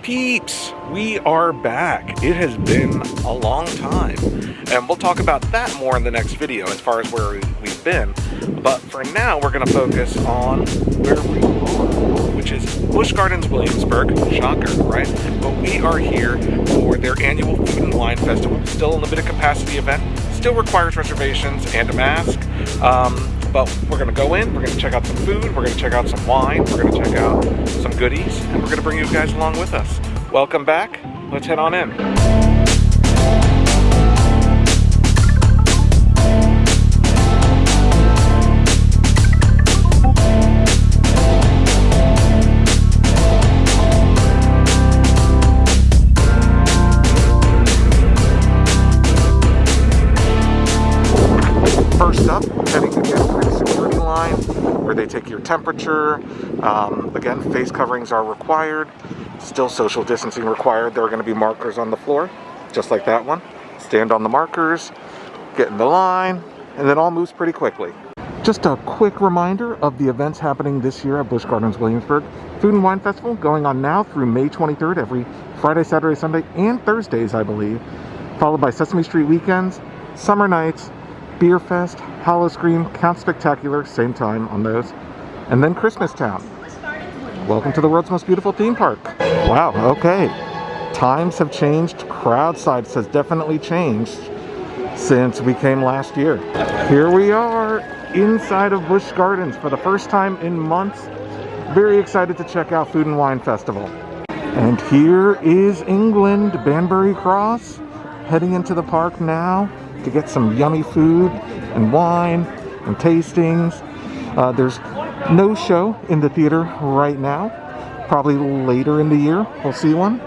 Peeps, we are back. It has been a long time, and we'll talk about that more in the next video as far as where we've been. But for now, we're going to focus on where we are, which is Busch Gardens Williamsburg. Shocker, right? But we are here for their annual Food and Wine Festival. Still a limited capacity event. Still requires reservations and a mask. But we're going to go in, we're going to check out some food, we're going to check out some wine, we're going to check out some goodies, and we're going to bring you guys along with us. Welcome back. Let's head on in. First up, heading again through the security line where they take your temperature. Again, face coverings are required. Still social distancing required. There are going to be markers on the floor, just like that one. Stand on the markers, get in the line, and then all moves pretty quickly. Just a quick reminder of the events happening this year at Busch Gardens Williamsburg. Food and Wine Festival going on now through May 23rd, every Friday, Saturday, Sunday, and Thursdays, I believe. Followed by Sesame Street weekends, summer nights, Beer Fest, Hollow Scream, Count Spectacular, same time on those, and then Christmas Town. Welcome to the world's most beautiful theme park. Wow, okay. Times have changed. Crowd size has definitely changed since we came last year. Here we are inside of Busch Gardens for the first time in months. Very excited to check out Food and Wine Festival. And here is England, Banbury Cross, heading into the park now to get some yummy food and wine and tastings. There's no show in the theater right now. Probably later in the year we'll see one.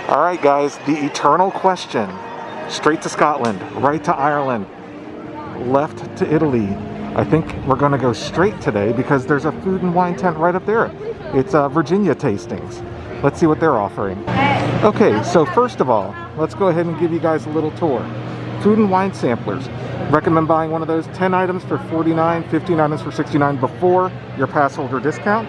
All right, guys, the eternal question. Straight to Scotland, right to Ireland, left to Italy. I think we're going to go straight today because there's a food and wine tent right up there. It's Virginia tastings. Let's see what they're offering. Okay, so first of all, let's go ahead and give you guys a little tour. Food and wine samplers. Recommend buying one of those. 10 items for $49, 15 items for $69 before your pass holder discount.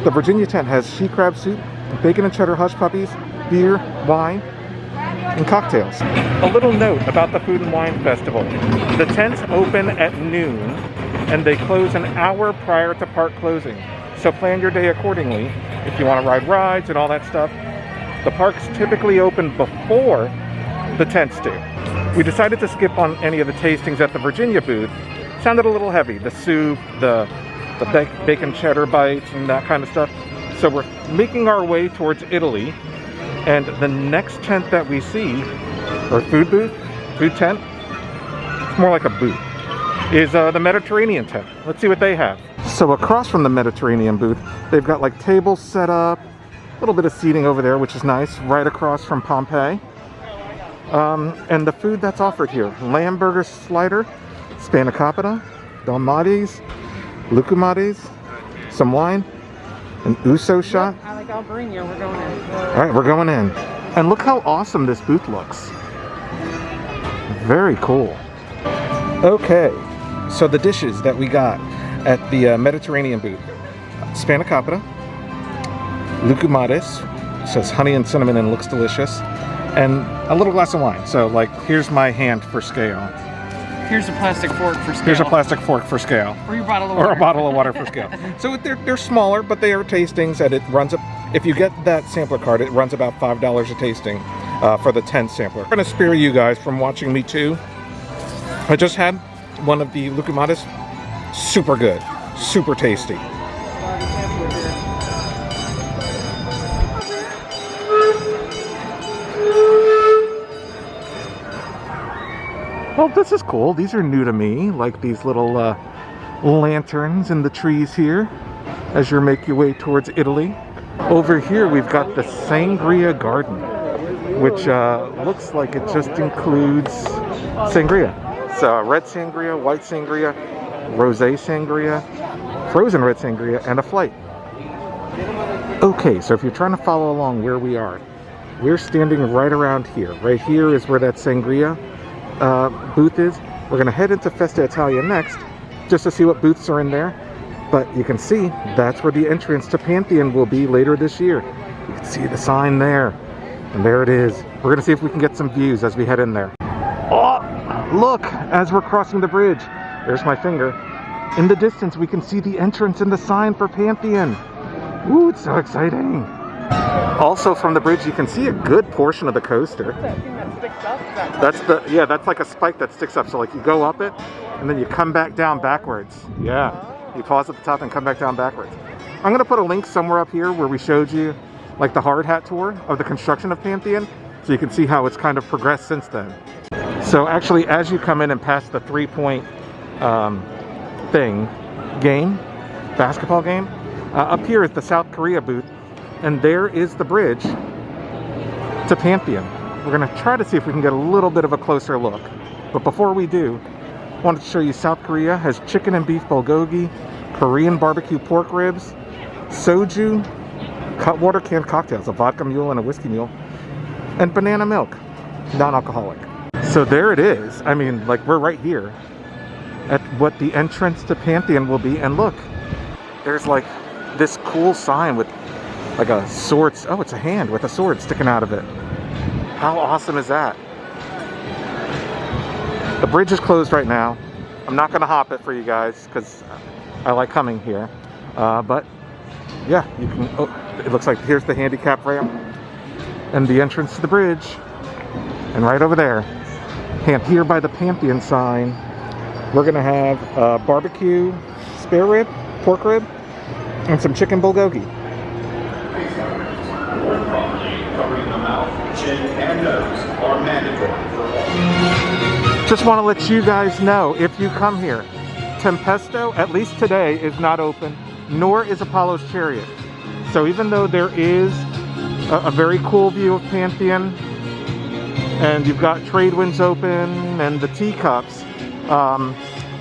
The Virginia tent has she crab soup, bacon and cheddar hush puppies, beer, wine, and cocktails. A little note about the Food and Wine Festival. The tents open at noon and they close an hour prior to park closing. So plan your day accordingly if you want to ride rides and all that stuff. The parks typically open before the tents do. We decided to skip on any of the tastings at the Virginia booth. Sounded a little heavy. The soup, the bacon cheddar bites and that kind of stuff. So we're making our way towards Italy. And the next tent that we see, or food tent, it's more like a booth, is the Mediterranean tent. Let's see what they have. So across from the Mediterranean booth, they've got like tables set up, a little bit of seating over there, which is nice, right across from Pompeii. And the food that's offered here: lamb burger slider, spanakopita, dalmatis, lucumades, some wine, an uso shot. I like I'll bring you. We're going in. All right, we're going in. And look how awesome this booth looks. Very cool. Okay, so the dishes that we got at the Mediterranean booth: spanakopita, lucumades, says honey and cinnamon and looks delicious, and a little glass of wine. So like, here's my hand for scale. Here's a plastic fork for scale. Here's a plastic fork for scale. Or your bottle of water. Or a bottle of water for scale. So they're smaller, but they are tastings, and it runs up, if you get that sampler card, it runs about $5 a tasting for the 10 sampler. I'm gonna spare you guys from watching me too. I just had one of the lucumades. Super good, super tasty. Well, this is cool. These are new to me, like these little lanterns in the trees here as you make your way towards Italy. Over here, we've got the Sangria Garden, which looks like it just includes sangria. So red sangria, white sangria, rosé sangria, frozen red sangria, and a flight. Okay, so if you're trying to follow along where we are, we're standing right around here. Right here is where that sangria booth is. We're gonna head into Festa Italia next just to see what booths are in there. But you can see that's where the entrance to Pantheon will be later this year. You can see the sign there. And there it is. We're gonna see if we can get some views as we head in there. Oh, look, as we're crossing the bridge, there's my finger. In the distance, we can see the entrance and the sign for Pantheon. Ooh, it's so exciting. Also from the bridge, you can see a good portion of the coaster. That thing that sticks up? That's like a spike that sticks up. So like you go up it, and then you come back down backwards. Yeah, you pause at the top and come back down backwards. I'm gonna put a link somewhere up here where we showed you like the hard hat tour of the construction of Pantheon, so you can see how it's kind of progressed since then. So actually, as you come in and pass the 3-point basketball game, up here is the South Korea booth, and there is the bridge to Pantheon. We're gonna try to see if we can get a little bit of a closer look. But before we do, I wanted to show you South Korea has chicken and beef bulgogi, Korean barbecue pork ribs, soju, Cutwater canned cocktails, a vodka mule and a whiskey mule, and banana milk, non-alcoholic. So there it is. I mean, like, we're right here at what the entrance to Pantheon will be, and look, there's like this cool sign with like a sword. Oh, it's a hand with a sword sticking out of it. How awesome is that? The bridge is closed right now. I'm not gonna hop it for you guys because I like coming here, but yeah, you can. Oh, it looks like here's the handicap ramp and the entrance to the bridge, and right over there, and here by the Pantheon sign, we're gonna have barbecue spare rib, pork rib, and some chicken bulgogi. Covering the mouth, chin, and nose are mandatory. Just want to let you guys know, if you come here, Tempesto, at least today, is not open, nor is Apollo's Chariot. So even though there is a very cool view of Pantheon, and you've got trade winds open and the teacups,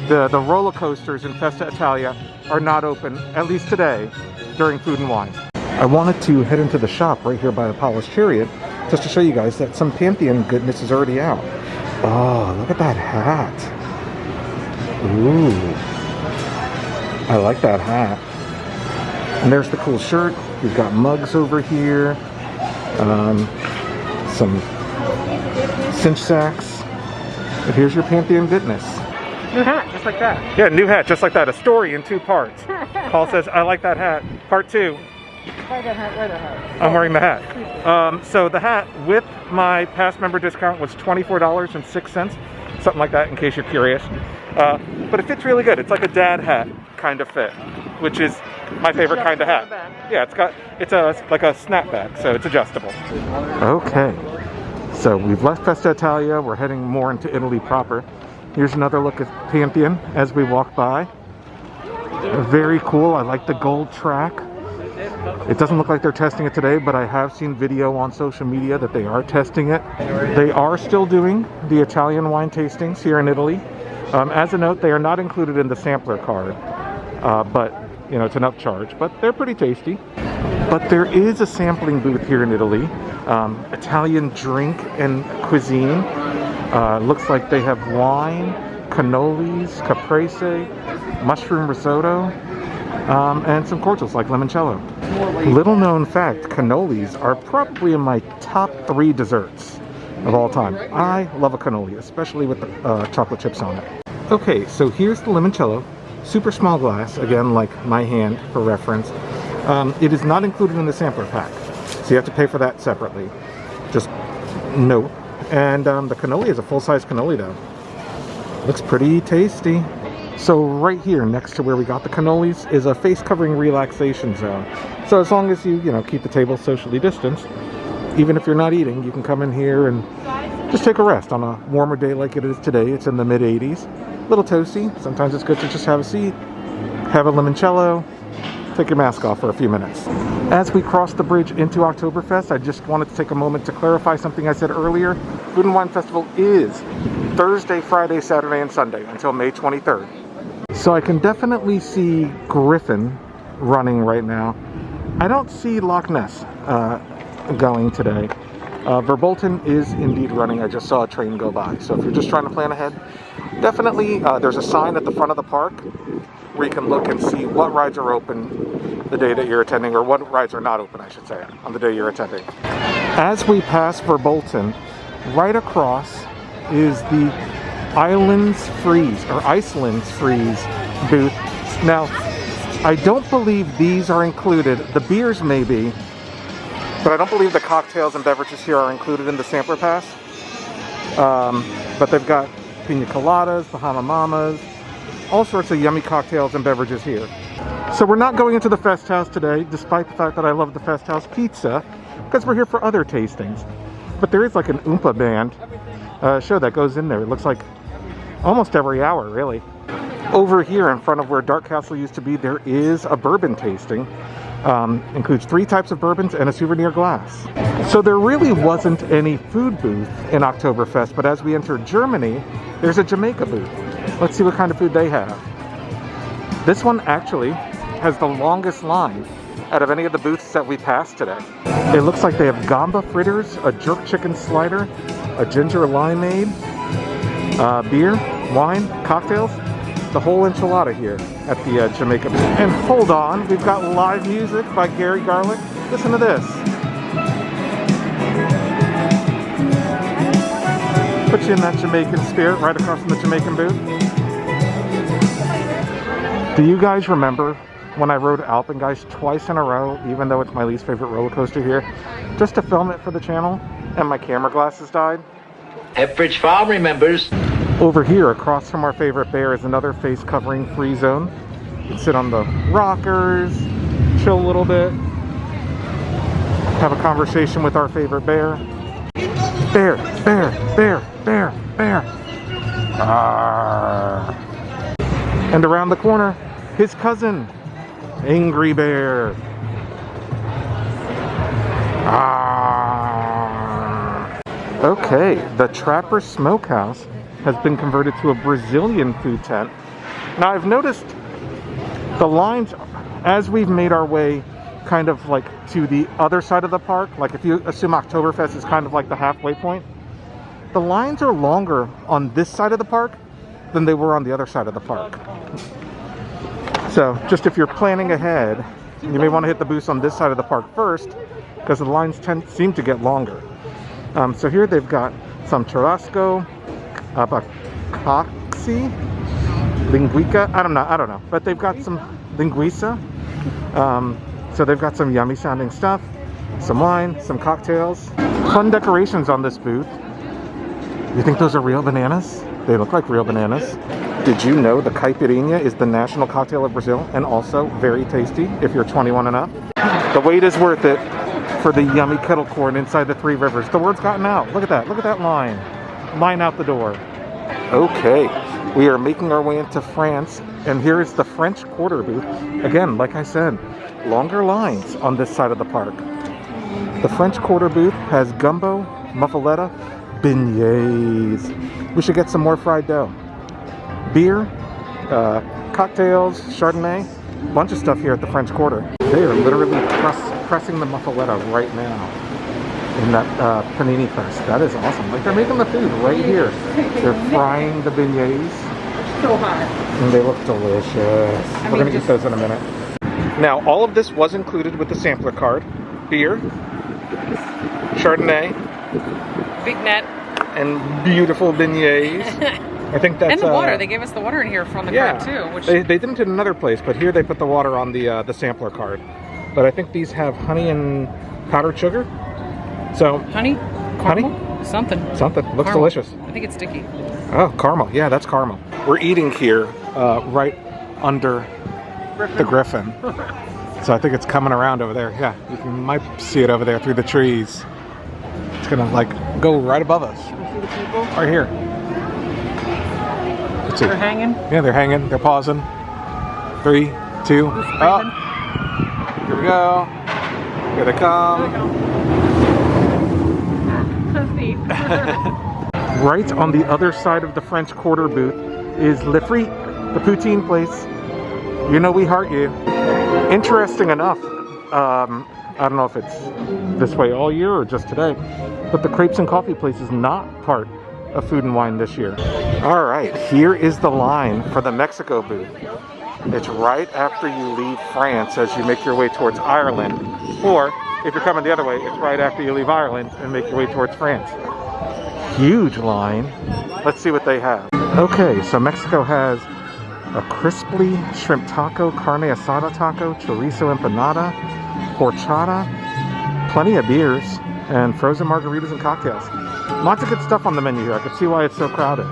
the roller coasters in Festa Italia are not open, at least today, during Food and Wine. I wanted to head into the shop right here by Apollo's Chariot just to show you guys that some Pantheon goodness is already out. Oh, look at that hat. Ooh, I like that hat. And there's the cool shirt. We've got mugs over here, some cinch sacks. And here's your Pantheon goodness. New hat, just like that. Yeah, new hat, just like that. A story in 2 parts. Paul says, I like that hat. Part 2. Wear the hat. I'm wearing the hat. So the hat with my past member discount was $24.06, something like that, in case you're curious. But it fits really good. It's like a dad hat kind of fit, which is my favorite kind of hat. Yeah, it's like a snapback, so it's adjustable. Okay, so we've left Festa Italia. We're heading more into Italy proper. Here's another look at Pantheon as we walk by. Very cool. I like the gold track. It doesn't look like they're testing it today, but I have seen video on social media that they are testing it. They are still doing the Italian wine tastings here in Italy. As a note, they are not included in the sampler card, but you know, it's an upcharge, but they're pretty tasty. But there is a sampling booth here in Italy, Italian drink and cuisine. Looks like they have wine, cannolis, caprese, mushroom risotto, and some cordials like limoncello. Little known fact, cannolis are probably in my top 3 desserts of all time. I love a cannoli, especially with the chocolate chips on it. Okay, so here's the limoncello, super small glass, again like my hand for reference. It is not included in the sampler pack, so you have to pay for that separately. Just note. And the cannoli is a full-size cannoli though. Looks pretty tasty. So right here next to where we got the cannolis is a face covering relaxation zone. So as long as you keep the table socially distanced, even if you're not eating, you can come in here and just take a rest on a warmer day like it is today. It's in the mid 80s. A little toasty. Sometimes it's good to just have a seat, have a limoncello, take your mask off for a few minutes. As we cross the bridge into Oktoberfest, I just wanted to take a moment to clarify something I said earlier. Food and Wine Festival is Thursday, Friday, Saturday, and Sunday until May 23rd. So I can definitely see Griffin running right now. I don't see Loch Ness going today. Verbolten is indeed running. I just saw a train go by. So if you're just trying to plan ahead, definitely there's a sign at the front of the park where you can look and see what rides are open the day that you're attending, or what rides are not open, I should say, on the day you're attending. As we pass Verbolten, right across is the Iceland's Freeze booth. Now, I don't believe these are included. The beers may be, but I don't believe the cocktails and beverages here are included in the sampler pass. But they've got pina coladas, Bahama Mamas, all sorts of yummy cocktails and beverages here. So we're not going into the Fest House today, despite the fact that I love the Fest House pizza, because we're here for other tastings. But there is like an Oompa band show that goes in there. It looks like almost every hour, really. Over here in front of where Dark Castle used to be, there is a bourbon tasting. Includes 3 types of bourbons and a souvenir glass. So there really wasn't any food booth in Oktoberfest, but as we enter Germany, there's a Jamaica booth. Let's see what kind of food they have. This one actually has the longest line out of any of the booths that we passed today. It looks like they have gamba fritters, a jerk chicken slider, a ginger limeade, beer, wine, cocktails, the whole enchilada here at the Jamaica booth. And hold on, we've got live music by Gary Garlick. Listen to this. Put you in that Jamaican spirit right across from the Jamaican booth. Do you guys remember when I rode Alpengeist twice in a row, even though it's my least favorite roller coaster here, just to film it for the channel, and my camera glasses died? Epbridge Farm remembers. Over here, across from our favorite bear, is another face covering free zone. You can sit on the rockers, chill a little bit, have a conversation with our favorite bear. Bear, bear, bear, bear, bear. Arr. And around the corner, his cousin, Angry Bear. Arr. Okay, the Trapper Smokehouse has been converted to a Brazilian food tent. Now I've noticed the lines as we've made our way kind of like to the other side of the park, like if you assume Oktoberfest is kind of like the halfway point, the lines are longer on this side of the park than they were on the other side of the park. So just if you're planning ahead, you may want to hit the booths on this side of the park first, because the lines seem to get longer. So here they've got some churrasco, abacaxi, linguica, I don't know, but they've got some linguiça. So they've got some yummy sounding stuff, some wine, some cocktails, fun decorations on this booth. You think those are real bananas? They look like real bananas. Did you know the caipirinha is the national cocktail of Brazil, and also very tasty if you're 21 and up? The wait is worth it for the yummy kettle corn inside the Three Rivers. The word's gotten out. Look at that line. Line out the door. Okay, we are making our way into France, and here is the French Quarter booth. Again, like I said, longer lines on this side of the park. The French Quarter booth has gumbo, muffaletta, beignets. We should get some more fried dough. Beer, cocktails, Chardonnay, a bunch of stuff here at the French Quarter. They are literally pressing the muffaletta right now in that panini press. That is awesome. Like, they're making the food right here. They're frying the beignets. So hot. And they look delicious. We're gonna eat those in a minute. Now, all of this was included with the sampler card. Beer, Chardonnay, Big net. and beautiful beignets. I think that's... And the water. They gave us the water in here from the card too. Which They didn't in another place, but here they put the water on the sampler card. But I think these have honey and powdered sugar. So honey? Caramel? Something. Something. Looks Caramel. delicious. I think it's sticky. Oh, caramel. Yeah, that's caramel. We're eating here right under the Griffin. So I think it's coming around over there. Yeah, you might see it over there through the trees. It's gonna like go right above us. You see the people? Right here. Let's see. They're hanging. Yeah, they're hanging. They're pausing. 3, 2. Oh. Here we go. Here they come. That's neat. Right on the other side of the French Quarter booth is Le Frites, the poutine place. You know we heart you. Interesting enough, I don't know if it's this way all year or just today, but the Crepes and Coffee place is not part of Food and Wine this year. All right, here is the line for the Mexico booth. It's right after you leave France as you make your way towards Ireland. Or, if you're coming the other way, it's right after you leave Ireland and make your way towards France. Huge line. Let's see what they have. Okay, so Mexico has a crispy shrimp taco, carne asada taco, chorizo empanada, horchata, plenty of beers, and frozen margaritas and cocktails. Lots of good stuff on the menu here. I can see why it's so crowded.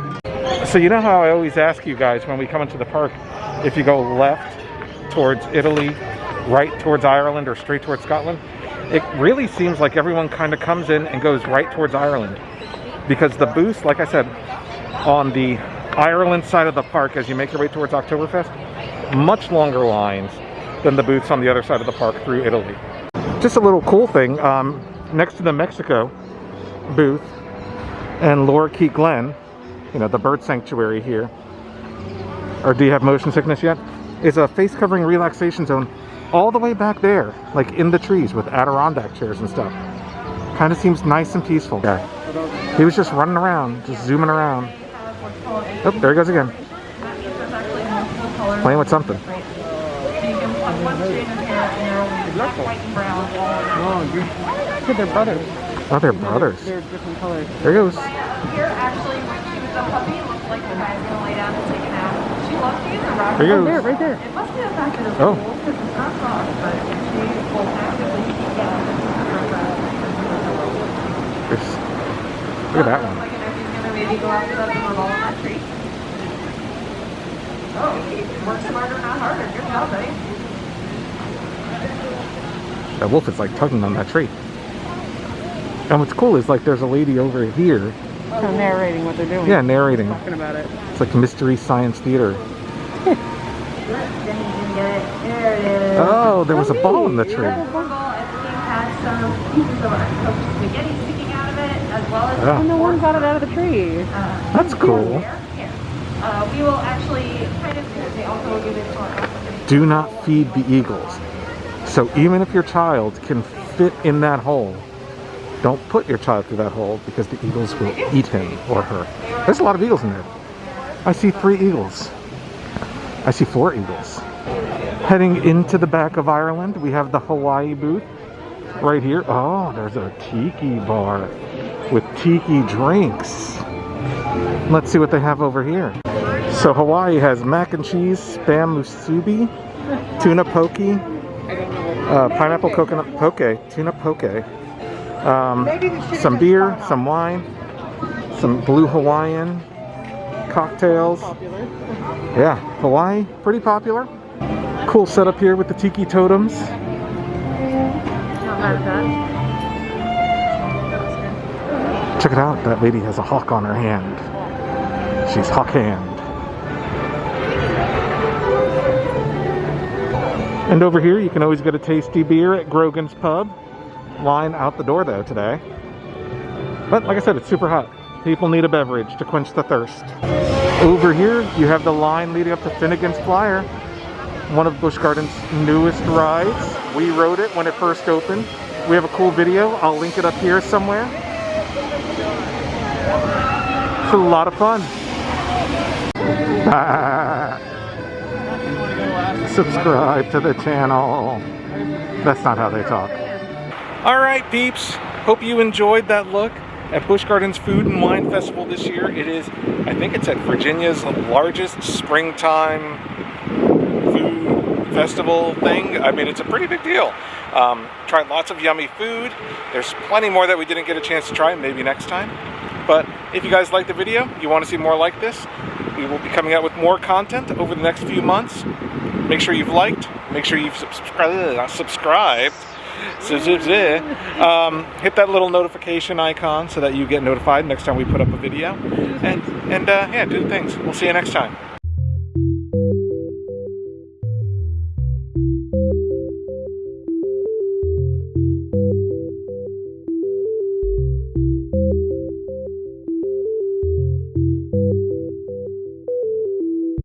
So you know how I always ask you guys when we come into the park, if you go left towards Italy, right towards Ireland, or straight towards Scotland? It really seems like everyone kind of comes in and goes right towards Ireland. Because the booths, like I said, on the Ireland side of the park as you make your way towards Oktoberfest, much longer lines than the booths on the other side of the park through Italy. Just a little cool thing, next to the Mexico booth and Lorikeet Glen, you know, the bird sanctuary here, or do you have motion sickness yet? Is a face covering relaxation zone all the way back there, like in the trees with Adirondack chairs and stuff. Kind of seems nice and peaceful. Yeah. He was just running around, just zooming around. Oh, there he goes again. Playing with something. They're brothers. Oh, they're brothers. They're different colors. There he goes. Here, actually, when she was a puppy, it looked like the guy's gonna lay down and take a nap. She loves to use her rabbit. There he goes. There, right there. It must be the fact that it's Oh. cold because it's not soft, but she will actively seek out her rabbit. Look at that one. Like, if he's gonna maybe go after that and roll on that tree. Oh, work smarter, not harder. Good job, buddy. That wolf is like tugging on that tree. And what's cool is like there's a lady over here. Kind of narrating what they're doing. Yeah, narrating. Talking about it. It's like mystery science theater. Oh, there was a ball in the tree. Yeah. And no one got it out of the tree. That's cool. We will actually kind of, they also will give it to our Do not feed the eagles. So even if your child can fit in that hole, don't put your child through that hole because the eagles will eat him or her. There's a lot of eagles in there. I see 3 eagles. I see 4 eagles. Heading into the back of Ireland, we have the Hawaii booth right here. Oh, there's a tiki bar with tiki drinks. Let's see what they have over here. So Hawaii has mac and cheese, spam musubi, tuna poke, pineapple coconut poke, tuna poke, some beer, some wine, some blue Hawaiian cocktails. Yeah, Hawaii, pretty popular. Cool setup here with the tiki totems. Not bad at that. Check it out, that lady has a hawk on her hand. She's hawk hand. And over here, you can always get a tasty beer at Grogan's Pub. Line out the door though today. But like I said, it's super hot. People need a beverage to quench the thirst. Over here, you have the line leading up to Finnegan's Flyer, one of Busch Gardens' newest rides. We rode it when it first opened. We have a cool video. I'll link it up here somewhere. It's a lot of fun. Subscribe to the channel. That's not how they talk. All right, peeps. Hope you enjoyed that look at Busch Gardens Food and Wine Festival this year. It is, I think it's at Virginia's largest springtime food festival thing. I mean, it's a pretty big deal. Tried lots of yummy food. There's plenty more that we didn't get a chance to try, maybe next time. But if you guys liked the video, you want to see more like this, we will be coming out with more content over the next few months. Make sure you've liked, make sure you've subscribed. Hit that little notification icon so that you get notified next time we put up a video. And yeah, do the things. We'll see you next time.